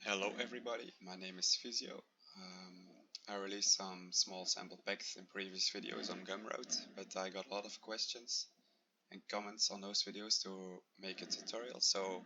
Hello everybody, my name is Physio. I released some small sample packs in previous videos on Gumroad, but I got a lot of questions and comments on those videos to make a tutorial. So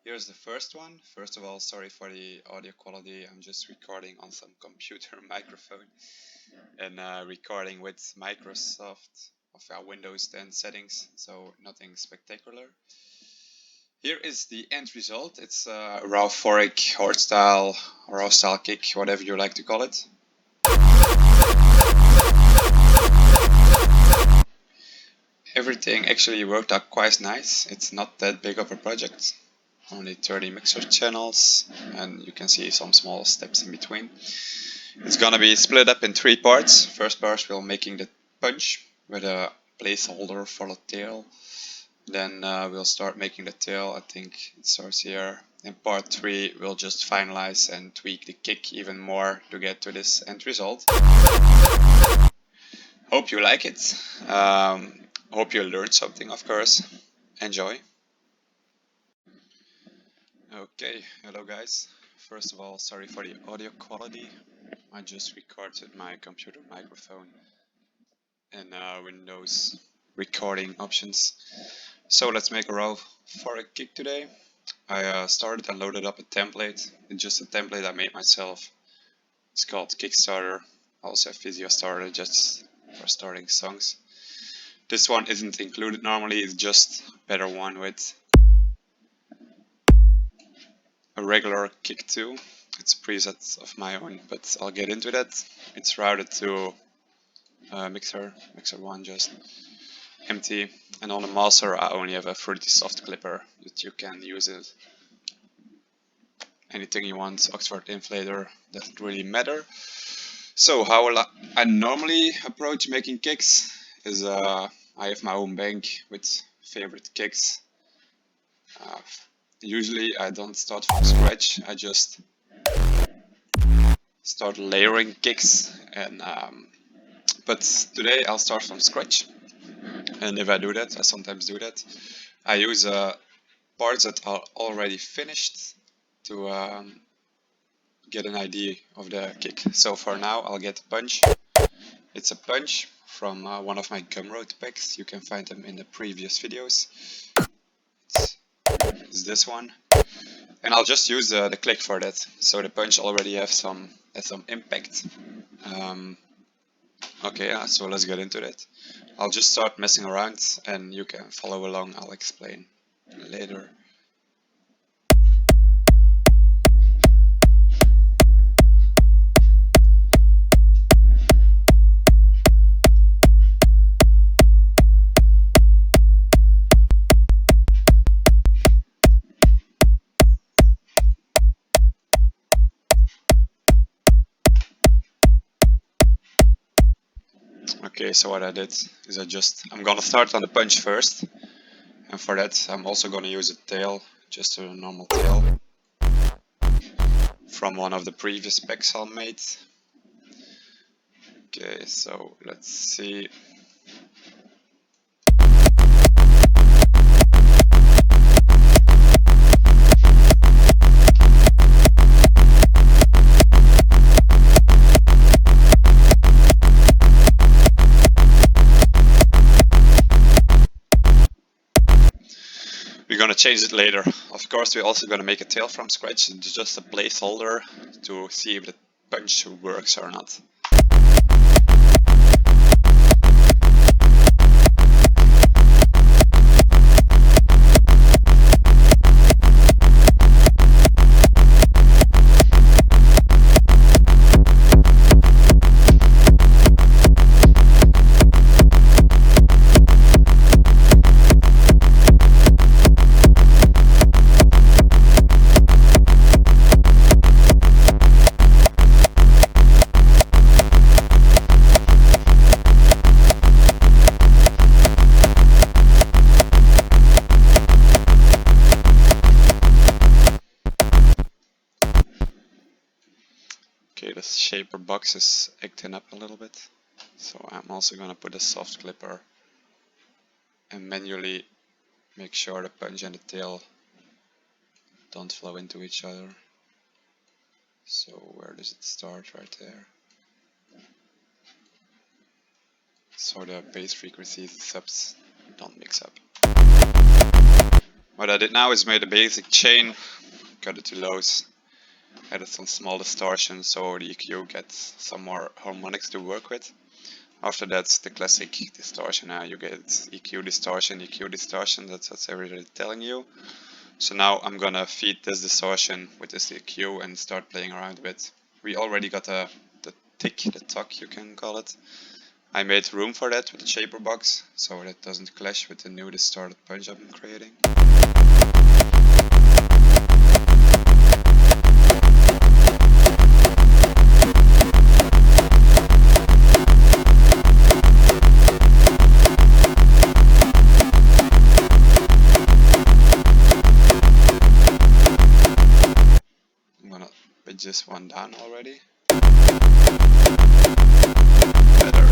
here's the first one. First of all, sorry for the audio quality, I'm just recording on some computer microphone and recording with Microsoft of Windows 10 settings, so nothing spectacular. Here is the end result. It's a Rawphoric, Hardstyle, Rawstyle kick, whatever you like to call it. Everything actually worked out quite nice. It's not that big of a project. Only 30 mixer channels, and you can see some small steps in between. It's gonna be split up in 3 parts. First part we'll making the punch with a placeholder for the tail. Then we'll start making the tail. I think it starts here. In part 3 we'll just finalize and tweak the kick even more to get to this end result. Hope you like it. Hope you learned something, of course. Enjoy. Okay, hello guys. First of all, sorry for the audio quality. I just recorded my computer microphone and Windows recording options. So let's make a Rawphoric kick today. I started and loaded up a template. It's just a template I made myself. It's called Kickstarter. Also a Physio starter just for starting songs. This one isn't included normally, it's just a better one with a regular kick too. It's a preset of my own, but I'll get into that. It's routed to mixer 1 just empty, and on the master I only have a fruity soft clipper that you can use it anything you want. Oxford inflator doesn't really matter. So how I normally approach making kicks is I have my own bank with favorite kicks. Usually I don't start from scratch, I just start layering kicks, and but today I'll start from scratch. And if I do that, I sometimes do that, I use parts that are already finished to get an idea of the kick. So for now I'll get a punch. It's a punch from one of my Gumroad packs. You can find them in the previous videos. It's this one. And I'll just use the click for that. So the punch already has some impact. Okay, yeah, so let's get into that. I'll just start messing around and you can follow along. I'll explain later. Okay, so what I did is I'm gonna start on the punch first, and for that I'm also gonna use a tail, just a normal tail from one of the previous packs I made. Okay, so let's see. We're gonna change it later. Of course, we're also gonna make a tail from scratch. It's just a placeholder to see if the punch works or not. Okay, the shaper box is acting up a little bit, so I'm also gonna put a soft clipper and manually make sure the punch and the tail don't flow into each other. So where does it start? Right there. So the bass frequencies and subs don't mix up. What I did now is made a basic chain, cut it to lows, added some small distortion so the EQ gets some more harmonics to work with. After that, the classic distortion. You get EQ distortion, that's what everybody telling you. So now I'm gonna feed this distortion with this EQ and start playing around a bit. We already got the tuck you can call it. I made room for that with the shaper box, so that doesn't clash with the new distorted punch I'm creating. I'm gonna pitch this one down already. Better.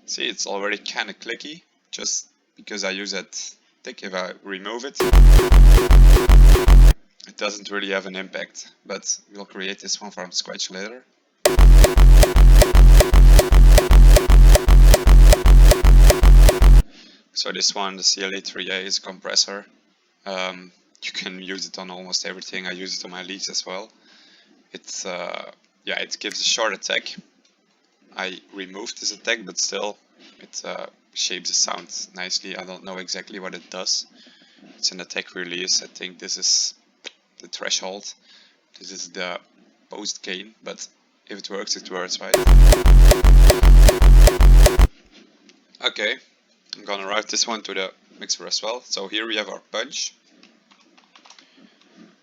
See, it's already kinda clicky, just because I use that tick. If I remove it, it doesn't really have an impact, but we'll create this one from scratch later. So this one, the CLA3A, is a compressor. You can use it on almost everything. I use it on my leads as well. It's yeah, it gives a short attack. I removed this attack, but still, it shapes the sound nicely. I don't know exactly what it does. It's an attack release. I think this is the threshold. This is the post gain, but if it works, it works, right? Okay, I'm gonna route this one to the mixer as well. So here we have our punch.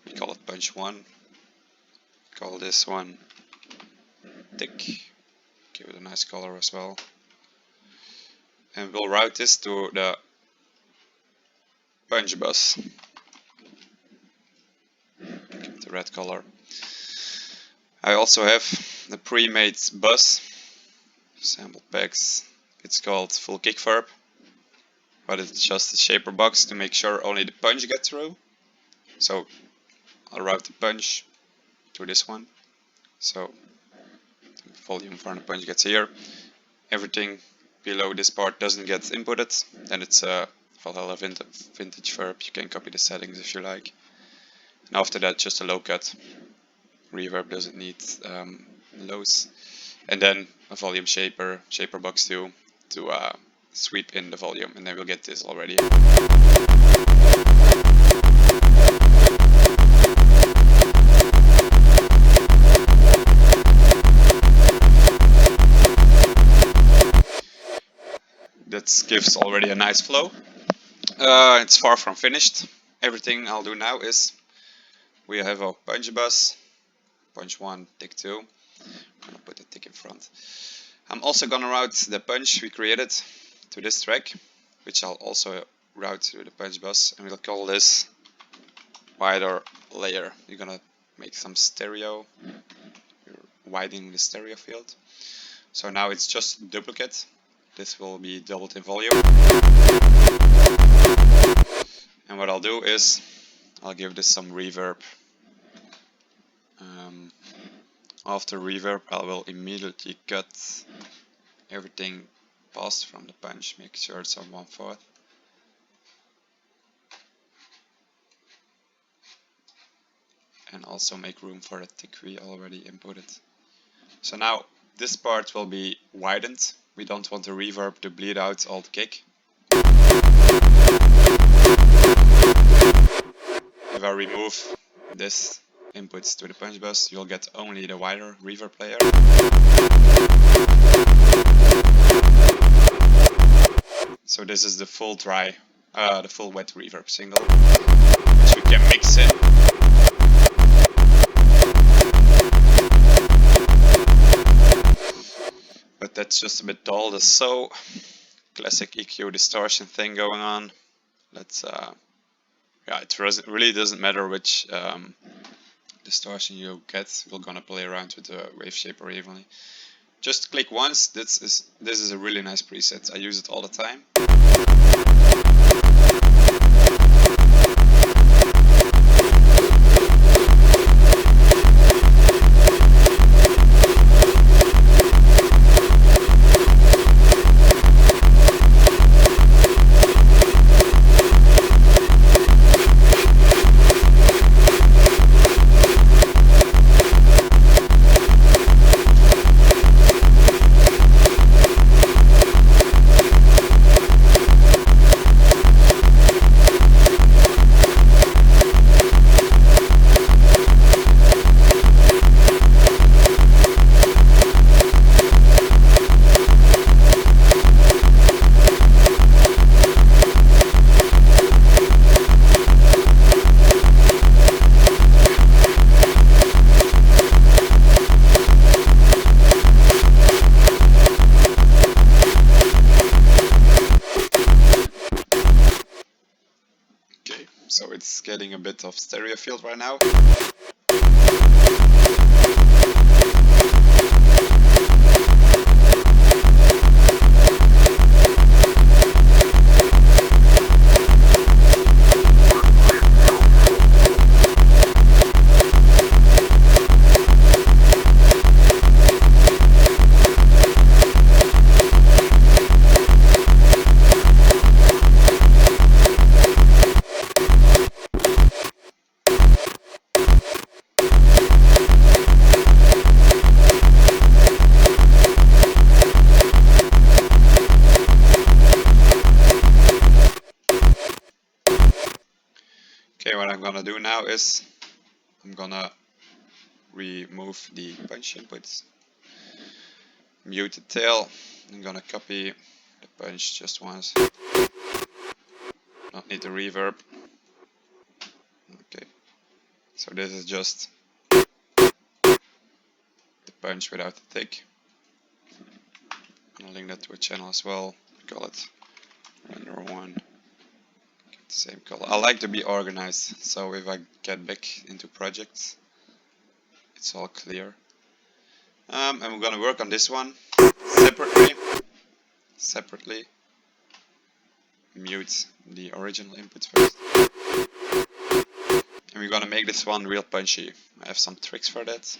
We call it punch 1. Call this one tick. Give it a nice color as well. And we'll route this to the punch bus. Give it a red color. I also have the pre-made bus sample packs. It's called full kick verb, but it's just a shaper box to make sure only the punch gets through. So I'll route the punch to this one. So the volume for the punch gets here. Everything below this part doesn't get inputted. Then it's a Valhalla vintage verb. You can copy the settings if you like. And after that, just a low cut. Reverb doesn't need lows. And then a volume shaper box too, to sweep in the volume, and then we'll get this already. That gives already a nice flow. It's far from finished. Everything I'll do now is we have our punch bus, punch 1, tick 2. I'm gonna put the tick in front. I'm also gonna route the punch we created to this track, which I'll also route to the punch bus, and we'll call this wider layer. You're gonna make some stereo. You're widening the stereo field. So now it's just a duplicate. This will be doubled in volume. And what I'll do is I'll give this some reverb. After reverb, I will immediately cut everything past from the punch, make sure it's on 1/4. And also make room for the tick we already inputted. So now this part will be widened. We don't want the reverb to bleed out all the kick. If I remove this inputs to the punch bus, you'll get only the wider reverb layer. So this is the full dry, the full wet reverb single, which we can mix in. But that's just a bit dull. There's so classic EQ distortion thing going on. Let's yeah, it really doesn't matter which distortion you get, we're gonna play around with the wave shaper evenly. Just click once. This is a really nice preset. I use it all the time. So it's getting a bit of stereo field right now. Okay, what I'm gonna do now is I'm gonna remove the punch inputs, mute the tail. I'm gonna copy the punch just once. Don't need the reverb. Okay, so this is just the punch without the tick. I'm gonna link that to a channel as well. Call it render one. Get the same color. I like to be organized, so if I get back into projects, it's all clear. And we're gonna work on this one separately. Mute the original inputs first. And we're gonna make this one real punchy. I have some tricks for that.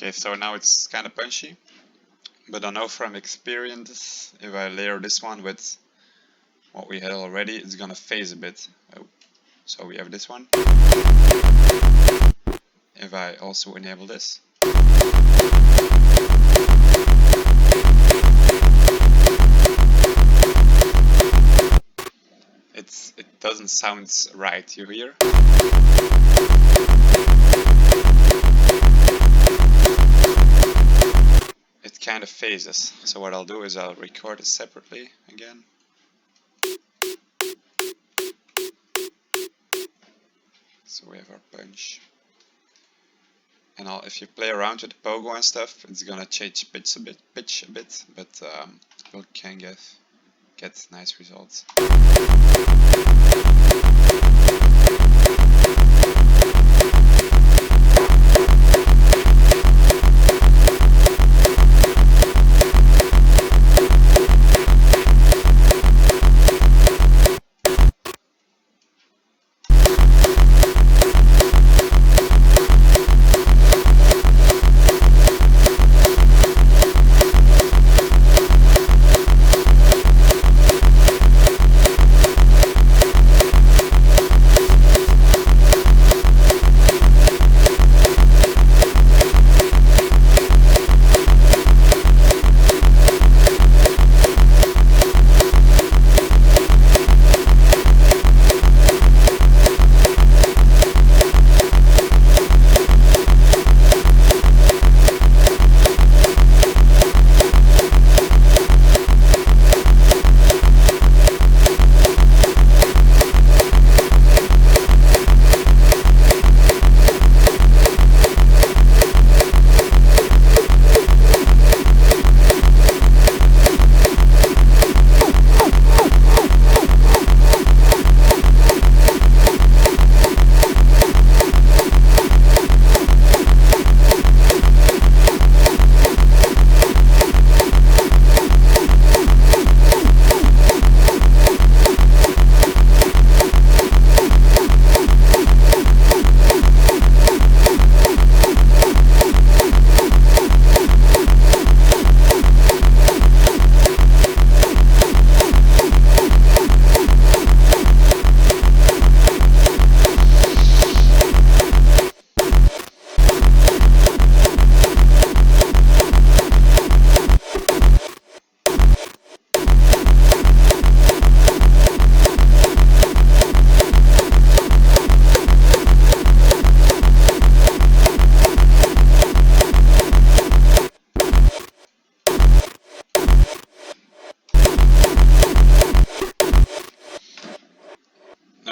Okay, so now it's kind of punchy. But I know from experience, if I layer this one with what we had already, it's gonna phase a bit. Oh. So we have this one. If I also enable this. It doesn't sound right, you hear? It kind of phases. So what I'll do is I'll record it separately again. So we have our punch. And if you play around with the pogo and stuff, it's gonna change pitch a bit, but we can get nice results.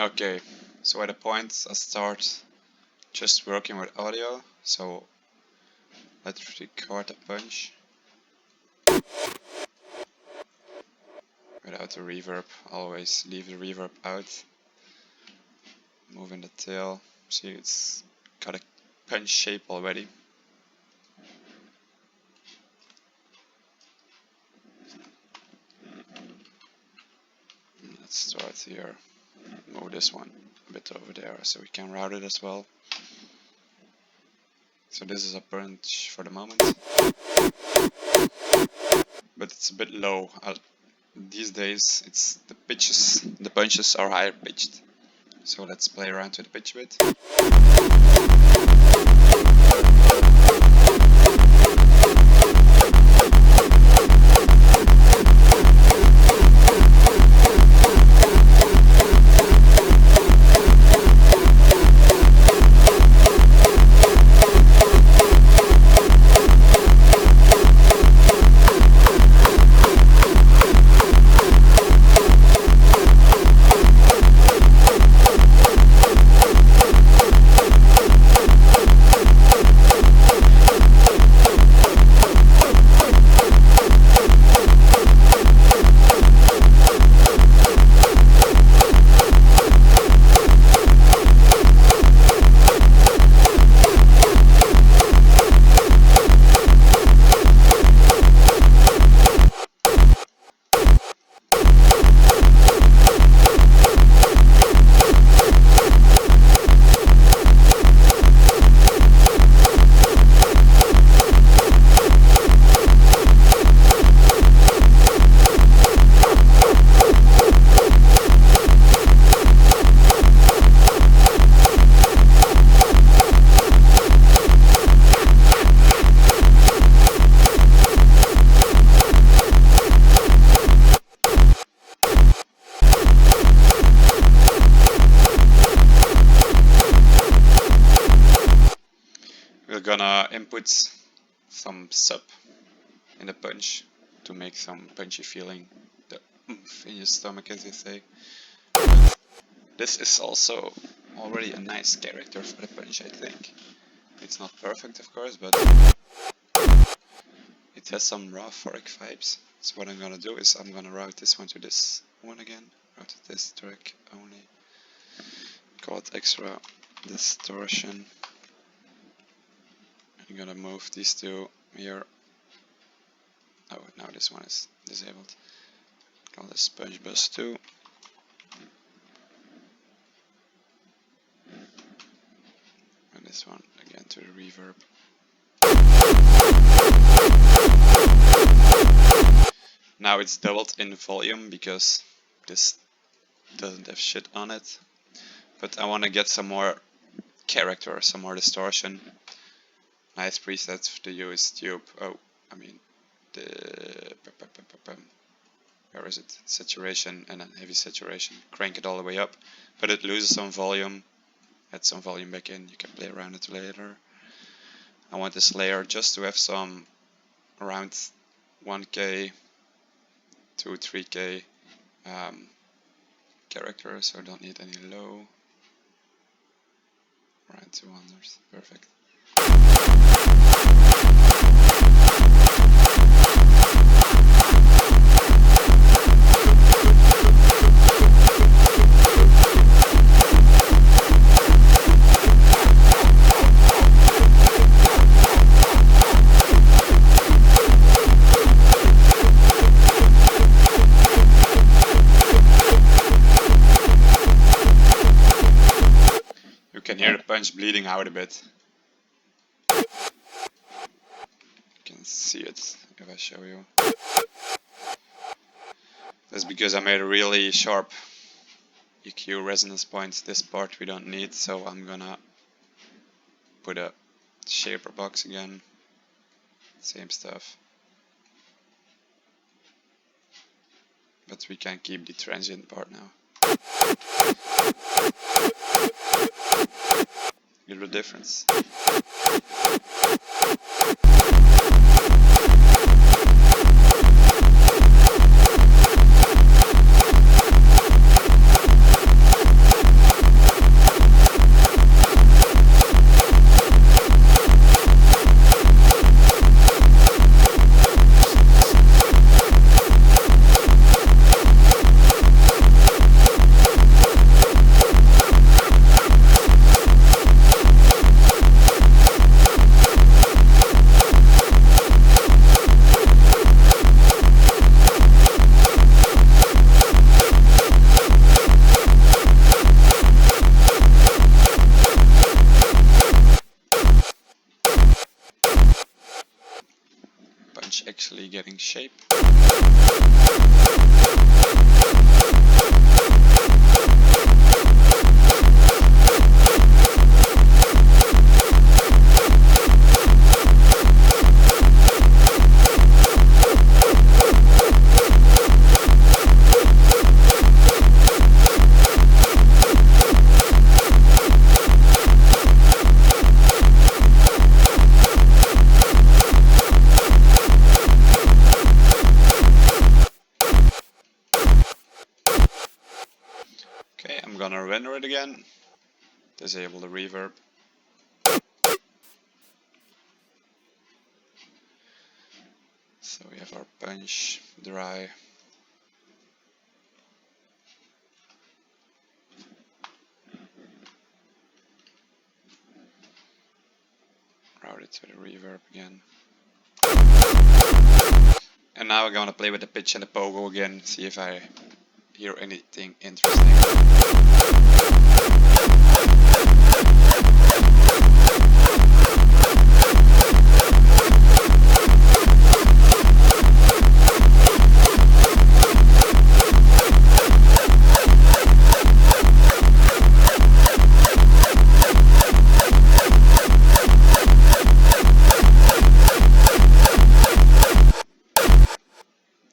Okay, so at a point I start just working with audio, so let's record a punch without the reverb. Always leave the reverb out. Moving the tail, see it's got a punch shape already. Let's start here. Move this one a bit over there so we can route it as well. So this is a punch for the moment, but it's a bit low. These days it's the punches are higher pitched. So let's play around with the pitch a bit. gonna input some sub in the punch to make some punchy feeling, the oomph in your stomach, as they say. But this is also already a nice character for the punch, I think. It's not perfect, of course, but it has some Rawphoric vibes. So what I'm gonna do is I'm gonna route this one to this one again. Route to this track only. Call it extra distortion. I'm gonna move these two here. Oh, now this one is disabled. Call this Sponge Bus 2. And this one again to the reverb. Now it's doubled in volume because this doesn't have shit on it. But I want to get some more character, some more distortion. Nice preset to use tube. Oh, I mean the where is it? Saturation and then heavy saturation. Crank it all the way up, but it loses some volume. Add some volume back in. You can play around it later. I want this layer just to have some around 1k to 3k character, so I don't need any low. Around 200, perfect. You can hear the punch bleeding out a bit. You can see it if I show you. That's because I made a really sharp EQ resonance point. This part we don't need, so I'm gonna put a shaper box again. Same stuff. But we can keep the transient part now. Hear the difference. Actually getting shape. Okay, I'm gonna render it again. Disable the reverb. So we have our punch dry. Route it to the reverb again. And now we're gonna play with the pitch and the pogo again, see if I hear anything interesting.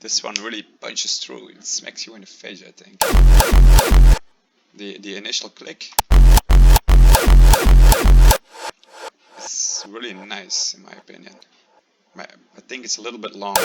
This one really punches through, it smacks you in the face, I think. The initial click is it's really nice in my opinion. I think it's a little bit long.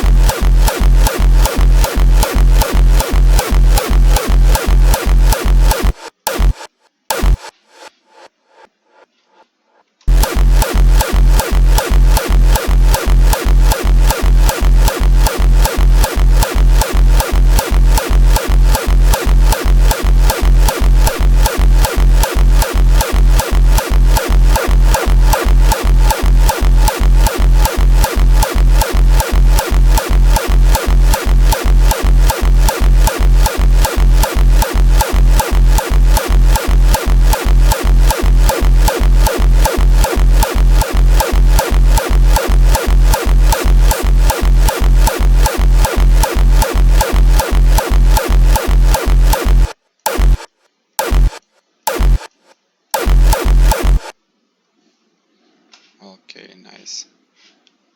Okay, nice.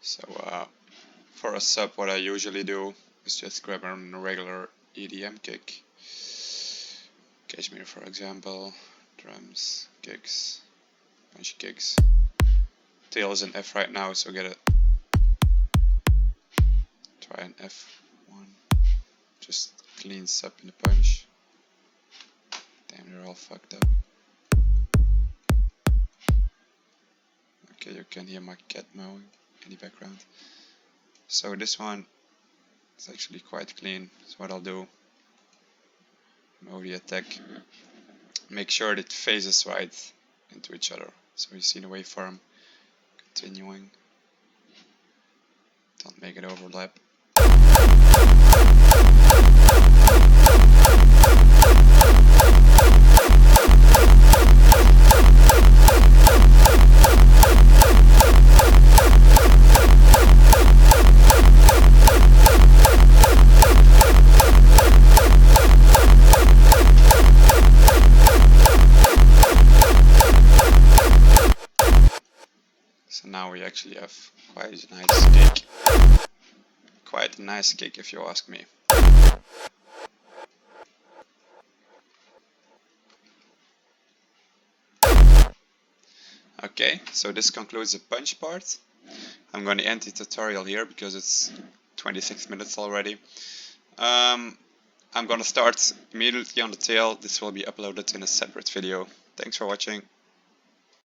So for a sub, what I usually do is just grab a regular EDM kick. Cashmere, for example, drums, kicks, bunch of kicks. Tail is in F right now, so get it. Try an F1. Just cleans up in the punch. Damn, they're all fucked up. Okay, you can hear my cat mowing in the background. So this one is actually quite clean. So what I'll do, mow the attack. Make sure it faces right into each other. So you see the waveform continuing. Don't make it overlap. So now we actually have quite a nice kick. Quite a nice kick if you ask me. Okay, so this concludes the punch part. I'm going to end the tutorial here because it's 26 minutes already. I'm going to start immediately on the tail. This will be uploaded in a separate video. Thanks for watching.